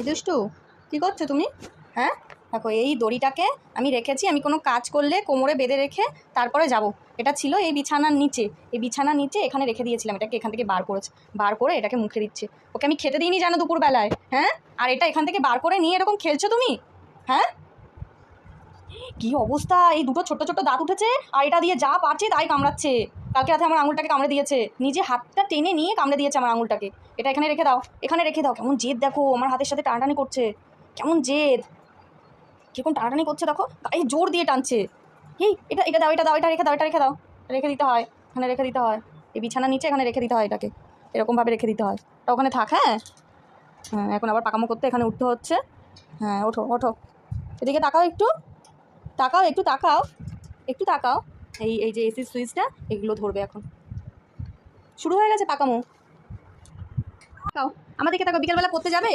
দুষ্টু কী করছো তুমি? হ্যাঁ দেখো, এই দড়িটাকে আমি রেখেছি, আমি কোনো কাজ করলে কোমরে বেঁধে রেখে তারপরে যাব। এটা ছিল এই বিছানার নিচে, এই বিছানার নিচে এখানে রেখে দিয়েছিলাম। এটাকে এখান থেকে বার করে এটাকে মুখে দিচ্ছে। ওকে আমি খেতে দিইনি জানো দুপুরবেলায়। হ্যাঁ, আর এটা এখান থেকে বার করে নিয়ে এরকম খেলছো তুমি? হ্যাঁ, কি অবস্থা! এই দুটো ছোট ছোট দাঁত উঠেছে, আর এটা দিয়ে যা পারছে তাই কামড়াচ্ছে। কালকে রাতে আমার আঙুলটাকে কামড়ে দিয়েছে, নিজে হাতটা টেনে নিয়ে কামড়ে দিয়েছে আমার আঙুলটাকে। এটা এখানে রেখে দাও, এখানে রেখে দাও। কেমন জেদ দেখো, আমার হাতের সাথে টানাটানি করছে, কেমন জেদ, কিরকম টানাটানি করছে দেখো, গায়ে জোর দিয়ে টানছে। এই এটা এটা দাও, এটা দাও, এটা রেখে দাও, এটা রেখে দাও। রেখে দিতে হয়, এখানে রেখে দিতে হয়, এই বিছানার নিচে এখানে রেখে দিতে হয় এটাকে, এরকমভাবে রেখে দিতে হয়। ওটা ওখানে থাক। হ্যাঁ হ্যাঁ, এখন আবার পাকামো করতে এখানে উঠতে হচ্ছে। হ্যাঁ, ওঠো ওঠো, এদিকে তাকাও একটু, তাকাও একটু, তাকাও একটু, তাকাও। এই এই যে এসির সুইচটা, এগুলো ধরবে এখন। শুরু হয়ে গেছে পাকামো। তাকাও আমার দিকে, তাকাও। বিকেলবেলা পড়তে যাবে?